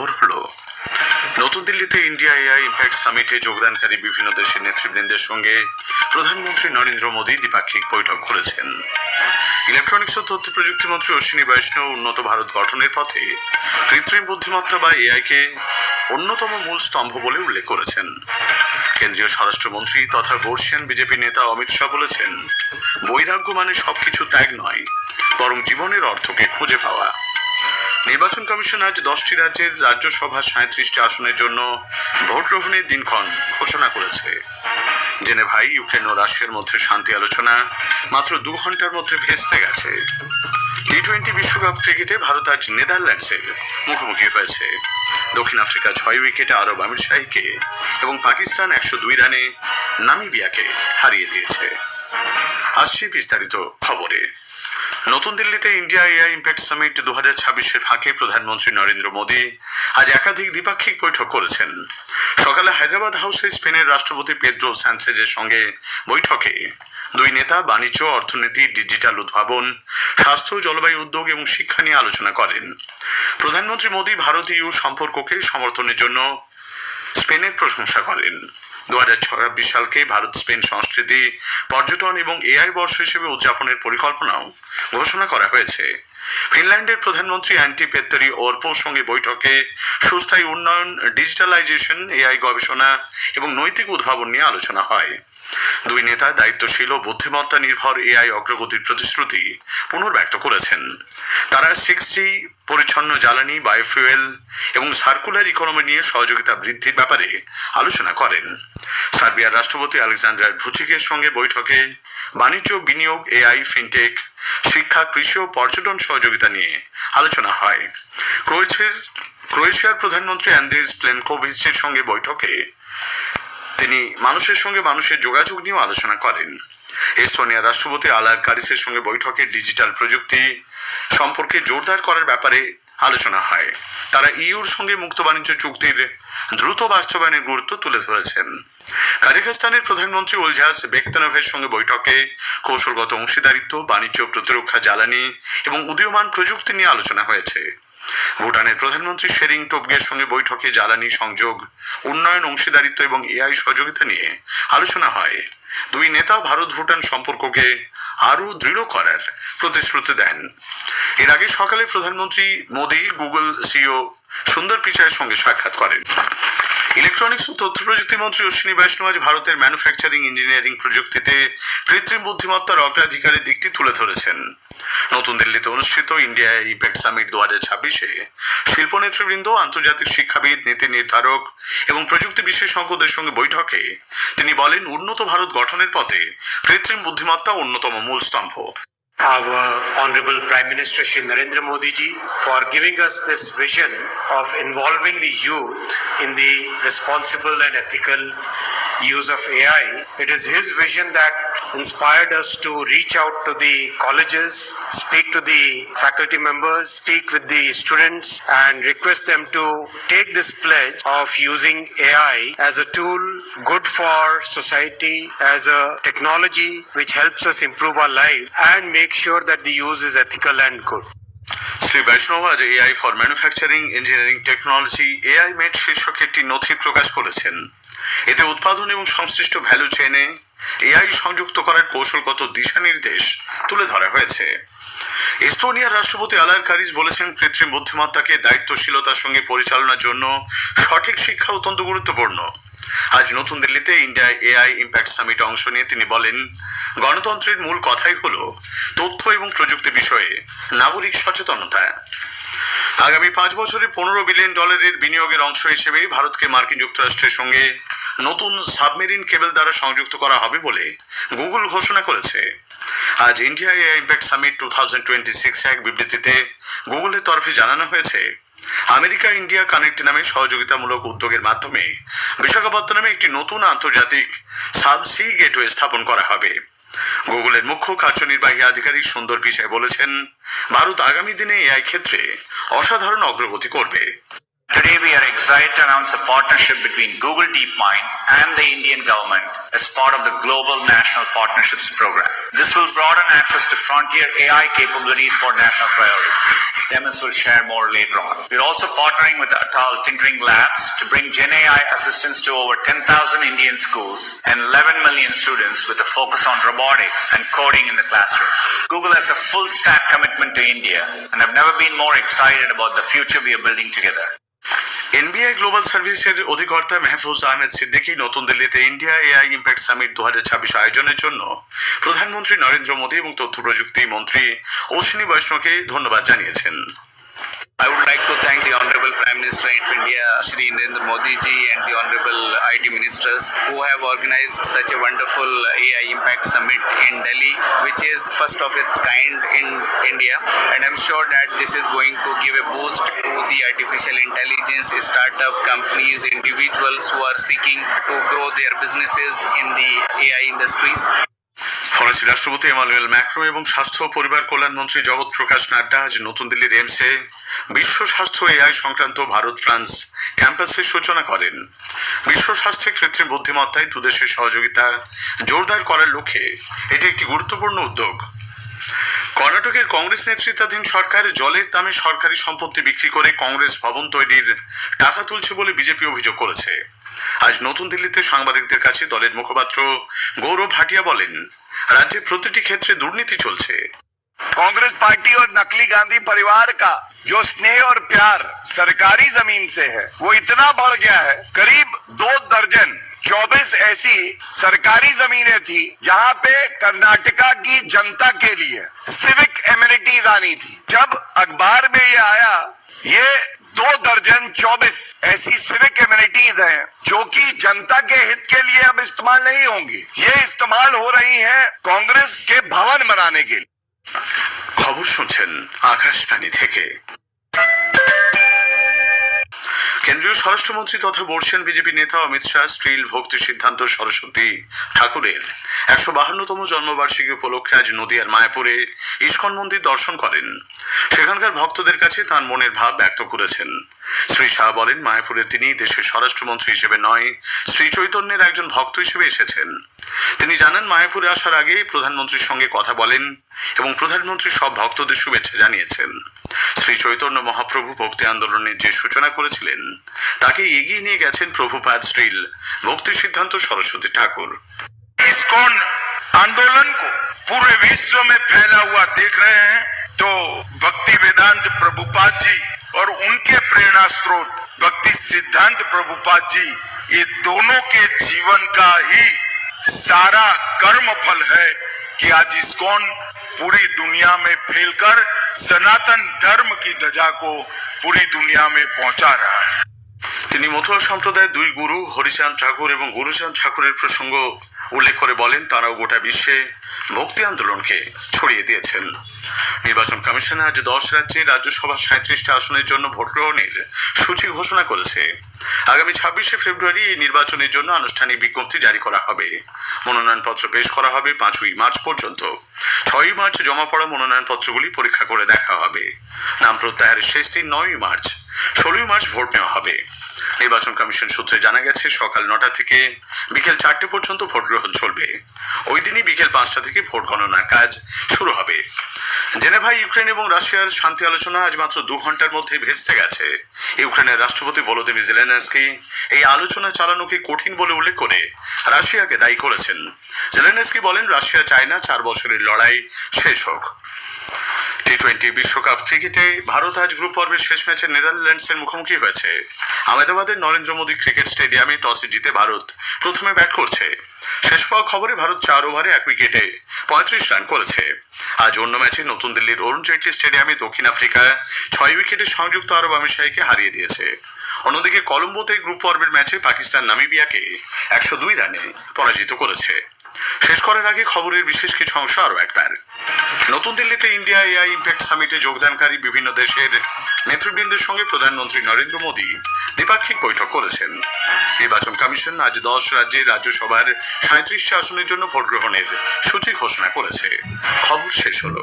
খবর হলো, নতুন দিল্লিতে ইন্ডিয়া এআই ইম্প্যাক্ট সামিটে যোগদানকারী বিভিন্ন দেশের নেতৃবৃন্দের সঙ্গে প্রধানমন্ত্রী নরেন্দ্র মোদী দ্বিপাক্ষিক বৈঠক করেছেন। ইলেকট্রনিক্স ও তথ্য প্রযুক্তি মন্ত্রী অশ্বিনী বৈষ্ণব উন্নত ভারত গঠনের পথে কৃত্রিম বুদ্ধিমত্তা বা এআইকে অন্যতম মূল স্তম্ভ বলে উল্লেখ করেছেন। কেন্দ্রীয় স্বরাষ্ট্রমন্ত্রী তথা বর্ষিয়ান বিজেপি নেতা অমিত শাহ বলেছেন, বৈরাগ্য মানে সবকিছু ত্যাগ নয়, বরং জীবনের অর্থকে খুঁজে পাওয়া। নির্বাচন কমিশন আজ 10টি রাজ্যের রাজ্যসভার 37টি আসনের জন্য ভোট গ্রহণের দিনক্ষণ ঘোষণা করেছে। জেনেভায় ইউক্রেন ও রাশিয়ার মধ্যে শান্তি আলোচনা মাত্র 2 ঘন্টার মধ্যে ভেস্তে গেছে। টি-20 বিশ্বকাপ ক্রিকেটে ভারত আজ নেদারল্যান্ডসের মুখোমুখি হয়েছে। দক্ষিণ আফ্রিকা 6 উইকেটে আরব আমির শাহীকে এবং পাকিস্তান 102 রানে নামিবিয়াকে হারিয়ে দিয়েছে। আসছি বিস্তারিত খবরে। নতুন দিল্লিতে ইন্ডিয়া এআই ইম্প্যাক্ট সামিট 2026-এর ফাঁকে প্রধানমন্ত্রী নরেন্দ্র মোদী আজ একাধিক দ্বিপাক্ষিক বৈঠক করেছেন। সকালে হায়দ্রাবাদ হাউসে স্পেনের রাষ্ট্রপতি পেদ্রো সানচেজের সঙ্গে বৈঠকে দুই নেতা বাণিজ্য, অর্থনীতি, ডিজিটাল উদ্ভাবন, স্বাস্থ্য, জলবায়ু উদ্যোগ এবং শিক্ষা নিয়ে আলোচনা করেন। প্রধানমন্ত্রী মোদী ভারত ইউ সম্পর্ককে সমর্থনের জন্য স্পেনের প্রশংসা করেন। 2026 সালকে ভারত স্পেন সংস্কৃতি, পর্যটন এবং এআই বর্ষ হিসেবে উদযাপনের পরিকল্পনাও ঘোষণা করা হয়েছে। ফিনল্যান্ডের প্রধানমন্ত্রী অ্যান্টি পেত্তেরি ওরপোর সঙ্গে বৈঠকে সুস্থায়ী উন্নয়ন, ডিজিটালাইজেশন, এআই গবেষণা এবং নৈতিক উদ্ভাবন নিয়ে আলোচনা হয়। দুই নেতা দায়িত্বশীল ও বুদ্ধিমত্তা নির্ভর এআই অগ্রগতির প্রতিশ্রুতি পুনর্ব্যক্ত করেছেন। তারা 6G, পরিচ্ছন্ন জ্বালানি, বায়োফুয়েল এবং সার্কুলার ইকোনমি নিয়ে সহযোগিতা বৃদ্ধির ব্যাপারে আলোচনা করেন। সার্বিয়ার রাষ্ট্রপতি আলেকজান্ডার ভুচিকের সঙ্গে বৈঠকে বাণিজ্য, বিনিয়োগ, এআই, ফিনটেক, শিক্ষা, কৃষি ও পর্যটন সহযোগিতা নিয়ে আলোচনা হয়। ক্রোয়েশিয়ার প্রধানমন্ত্রী অ্যান্দ্রেজ প্লেনকোভিচের সঙ্গে বৈঠকে তিনি মানুষের সঙ্গে মানুষের যোগাযোগ নিয়েও আলোচনা করেন। এস্তোনিয়ার রাষ্ট্রপতি আলার কারিসের সঙ্গে বৈঠকে ডিজিটাল প্রযুক্তি সম্পর্কে জোরদার করার ব্যাপারে আলোচনা হয়। তারা ইউর সঙ্গে মুক্ত বাণিজ্য চুক্তির দ্রুত বাস্তবায়নের গুরুত্ব তুলে ধরেছেন। কাজাখস্তানের প্রধানমন্ত্রী ওলঝাস বেকতানভের সঙ্গে বৈঠকে কৌশলগত অংশীদারিত্ব, বাণিজ্য, প্রতিরক্ষা, জ্বালানি এবং উদীয়মান প্রযুক্তি নিয়ে আলোচনা হয়েছে। ভুটানের প্রধানমন্ত্রী শেরিং টোবগের সঙ্গে বৈঠকে জ্বালানি সংযোগ, উন্নয়ন, অংশীদারিত্ব এবং এআই সহযোগিতা নিয়ে আলোচনা হয়। দুই নেতা ভারত ভুটান সম্পর্ককে আরও দৃঢ় করার প্রতিশ্রুতি দেন। এর আগে সকালে প্রধানমন্ত্রী মোদী গুগল সিইও সুন্দর পিচাইয়ের সঙ্গে সাক্ষাৎ করেন। ইলেকট্রনিক্স ও তথ্য প্রযুক্তি মন্ত্রী অশ্বিনী বৈষ্ণব আজ ভারতের ম্যানুফ্যাকচারিং ইঞ্জিনিয়ারিং প্রযুক্তিতে কৃত্রিম বুদ্ধিমত্তার অগ্রাধিকারের দিকটি তুলে ধরেছেন। নতুন দিল্লিতে অনুষ্ঠিত ইন্ডিয়া ইম্প্যাক্ট সামিট 2026-এ শিল্প নেতৃবৃন্দ, আন্তর্জাতিক শিক্ষাবিদ, নীতি নির্ধারক এবং প্রযুক্তি বিশেষজ্ঞদের সঙ্গে বৈঠকে তিনি বলেন, উন্নত ভারত গঠনের পথে কৃত্রিম বুদ্ধিমত্তা অন্যতম মূল স্তম্ভ। Our Honorable Prime Minister Shri Narendra Modi ji for giving us this vision of involving the youth in the responsible and ethical use of AI. It is his vision that inspired us to reach out to the colleges, speak to the faculty members, speak with the students and request them to take this pledge of using AI as a tool good for society, as a technology which helps us improve our life and make sure that the use is ethical and good. Shri বৈষ্ণব আজ AI for manufacturing engineering technology AI made শীর্ষক একটি নথি প্রকাশ করেছেন। এতে উৎপাদন এবং সংশ্লিষ্ট ভ্যালু চেইনে এআই সংযুক্ত করার কৌশলগত দিশানির্দেশ তুলে ধরা হয়েছে। এস্তোনিয়ার রাষ্ট্রপতি আলার কারিস বলেছেন, কৃত্রিম বুদ্ধিমত্তাকে দায়িত্বশীলতার সঙ্গে পরিচালনার জন্য সঠিক শিক্ষা অত্যন্ত গুরুত্বপূর্ণ। আজ নতুন দিল্লিতে ইন্ডিয়া এআই ইম্প্যাক্ট সামিটে অংশ নিয়ে তিনি বলেন, গণতন্ত্রের মূল কথাই হলো তথ্য এবং প্রযুক্তি বিষয়ে নাগরিক সচেতনতা। আগামী 5 বছরে $15 বিলিয়ন বিনিয়োগের অংশ হিসেবে ভারতকে মার্কিন যুক্তরাষ্ট্রের সঙ্গে নতুন সাবমেরিন কেবল দ্বারা সংযুক্ত করা হবে বলে গুগল ঘোষণা করেছে। আজ ইন্ডিয়া এআই ইম্প্যাক্ট সামিট 2026 এক বিবৃতিতে গুগলের তরফে জানানো হয়েছে, আমেরিকা ইন্ডিয়া কানেক্ট নামে সহযোগিতামূলক উদ্যোগের মাধ্যমে বিশাখাপত্তনমে একটি নতুন আন্তর্জাতিক সাবসি গেটওয়ে স্থাপন করা হবে। গুগলের মুখ্য কার্যনির্বাহী আধিকারিক সুন্দর পিচাই বলেছেন, ভারত আগামী দিনে এআই ক্ষেত্রে অসাধারণ অগ্রগতি করবে। Today we are excited to announce a partnership between Google DeepMind and the Indian government as part of the Global National Partnerships Program. This will broaden access to frontier AI capabilities for national priorities. Demis will share more later on. We're also partnering with Atal Tinkering Labs to bring Gen AI assistance to over 10,000 Indian schools and 11 million students with a focus on robotics and coding in the classroom. Google has a full stack commitment to India, and I've never been more excited about the future we are building together. NBI global সার্ভিসের অধিকর্তা মেহফুজ আহমেদ সিদ্দিকী নতুন দিল্লিতে India AI impact summit 2026 আয়োজনের জন্য প্রধানমন্ত্রী নরেন্দ্র মোদী এবং তথ্য প্রযুক্তি মন্ত্রী অশ্বিনী বৈষ্ণবকে ধন্যবাদ জানিয়েছেন। I would like to thank the Honorable Prime Minister of India, Shri Narendra Modi ji, and the Honorable IT Ministers who have organized such a wonderful AI Impact Summit in Delhi, which is first of its kind in India. And I'm sure that this is going to give a boost to the artificial intelligence startup companies, individuals who are seeking to grow their businesses in the AI industries. ফরাসি রাষ্ট্রপতি Emmanuel macro এবং স্বাস্থ্য ও পরিবার কল্যাণ মন্ত্রী জগৎ প্রকাশ নাড্ডা আজ নতুন দিল্লির এমসে বিশ্ব স্বাস্থ্য এআই সংক্রান্ত ভারত ফ্রান্স ক্যাম্পাসের সূচনা করেন। বিশ্ব স্বাস্থ্যে কৃত্রিম বুদ্ধিমত্তায় দুদেশের সহযোগিতা জোরদার করার লক্ষ্যে এটি একটি গুরুত্বপূর্ণ উদ্যোগ। কর্ণাটকের কংগ্রেস নেতৃত্বাধীন সরকার জলের দামে সরকারি সম্পত্তি বিক্রি করে কংগ্রেস ভবন তৈরির টাকা তুলছে বলে বিজেপি অভিযোগ করেছে। আজ নতুন দিল্লিতে সাংবাদিকদের কাছে দলের মুখপাত্র গৌরব ভাটিয়া বলেন, राज्य प्रतिटी क्षेत्र में दुर्नीति चलছে। कांग्रेस पार्टी और नकली गांधी परिवार का जो स्नेह और प्यार सरकारी जमीन से है वो इतना बढ़ गया है, करीब 2 दर्जन 24 ऐसी सरकारी जमीनें थी जहां पे कर्नाटका की जनता के लिए सिविक एमिनिटीज आनी थी। जब अखबार में ये आया, ये 2 दर्जन 24 ऐसी सिविक एमिनिटीज हैं जो कि जनता के हित के लिए अब इस्तेमाल नहीं होंगी, ये इस्तेमाल हो रही हैं कांग्रेस के भवन बनाने के लिए। খবর শুনছেন আকাশবাণী থেকে। কেন্দ্রীয় স্বরাষ্ট্রমন্ত্রী তথা বর্ষিয়ান বিজেপি নেতা অমিত শাহ স্ত্রীল ভক্তি সিদ্ধান্ত সরস্বতী ঠাকুরের 152তম জন্মবার্ষিকী উপলক্ষে আজ নদিয়ার মায়াপুরে ইস্কন মন্দির দর্শন করেন। সেখানকার ভক্তদের কাছে তাঁর মনের ভাব ব্যক্ত করেছেন। শ্রী শাহ বলেন, মায়াপুরে তিনি দেশের স্বরাষ্ট্রমন্ত্রী হিসেবে নয়, শ্রী চৈতন্যের একজন ভক্ত হিসেবে এসেছেন। তিনি জানান, মায়াপুরে আসার আগে প্রধানমন্ত্রীর সঙ্গে কথা বলেন এবং প্রধানমন্ত্রী সব ভক্তদের শুভেচ্ছা জানিয়েছেন। শ্রী চৈতন্য মহাপ্রভু ভক্তি আন্দোলনের যে সূচনা করেছিলেন তাকে এগিয়ে নিয়ে গেছেন প্রভুপাদ শ্রীল ভক্তি সিদ্ধান্ত সরস্বতী ঠাকুর। इस्कॉन आंदोलन को पूरे विश्व में फैला हुआ देख रहे हैं तो भक्ति वेदांत प्रभुपाद जी और उनके प्रेरणा स्रोत भक्ति सिद्धांत प्रभुपाद जी, ये दोनों के जीवन का ही सारा कर्म फल है कि आज इस्कॉन पूरी दुनिया में फैलकर सनातन धर्म की ध्वजा को पूरी दुनिया में पहुंचा रहा है। তিনি মতুয়া সম্প্রদায়ের 2 গুরু হরিচাঁদ ঠাকুর এবং গুরুচাঁদ ঠাকুরের প্রসঙ্গ উল্লেখ করে বলেন, তারাও গোটা বিশ্বে ভক্তি আন্দোলনকে ছড়িয়ে দিয়েছেন। নির্বাচন কমিশন আজ 10 রাজ্যে রাজ্যসভা 37টা আসনের জন্য ভোট গ্রহণের সূচি ঘোষণা করেছে। আগামী 26শে ফেব্রুয়ারি এই নির্বাচনের জন্য আনুষ্ঠানিক বিজ্ঞপ্তি জারি করা হবে। মনোনয়নপত্র পেশ করা হবে 5ই মার্চ পর্যন্ত। 6ই মার্চ জমা পড়া মনোনয়নপত্রগুলি পরীক্ষা করে দেখা হবে। নাম প্রত্যাহারের শেষ দিন 9ই মার্চ। 16ই মার্চ ভোট নেওয়া হবে। নির্বাচন কমিশন সূত্রে জানা গেছে, সকাল 9টা থেকে বিকেল 4টে পর্যন্ত ভোট গ্রহণ চলবে। ওই দিনই বিকেল 5টা থেকে ভোট গণনার কাজ শুরু হবে। জেনেভায় ইউক্রেন এবং রাশিয়ার শান্তি আলোচনা আজ মাত্র 2 ঘন্টার মধ্যে ভেস্তে গেছে। ইউক্রেনের রাষ্ট্রপতি ভলোদিমির জেলেনস্কি এই আলোচনা চালানোকে কঠিন বলে উল্লেখ করে রাশিয়াকে দায়ী করেছেন। জেলেনস্কি বলেন, রাশিয়া চায় না 4 বছরের লড়াই শেষ হোক। টি-20 বিশ্বকাপ ক্রিকেটে ভারত আজ গ্রুপ পর্বের শেষ ম্যাচে নেদারল্যান্ডসের মুখোমুখি হয়েছে। আহমেদাবাদের নরেন্দ্র মোদী ক্রিকেট স্টেডিয়ামে টসে জিতে ভারত প্রথমে ব্যাট করছে। শেষ পাওয়া খবরে ভারত 4 ওভারে 1 উইকেটে 35 রান করেছে। আজ অন্য ম্যাচে নতুন দিল্লির অরুণ জেটলি স্টেডিয়ামে দক্ষিণ আফ্রিকা 6 উইকেটে সংযুক্ত আরব আমিরশাহীকে হারিয়ে দিয়েছে। অন্যদিকে কলম্বোতে গ্রুপ পর্বের ম্যাচে পাকিস্তান নামিবিয়াকে 102 রানে পরাজিত করেছে। শেষ করার আগে খবরের বিশেষ কিছু অংশ আরও একবার। নতুন দিল্লিতে ইন্ডিয়া এআই ইম্প্যাক্ট সামিটে যোগদানকারী বিভিন্ন দেশের নেতৃবৃন্দের সঙ্গে প্রধানমন্ত্রী নরেন্দ্র মোদী দ্বিপাক্ষিক বৈঠক করেছেন। নির্বাচন কমিশন আজ 10 রাজ্যে রাজ্যসভার 37টা আসনের জন্য ভোট গ্রহণের সূচি ঘোষণা করেছে। খবর শেষ হলো।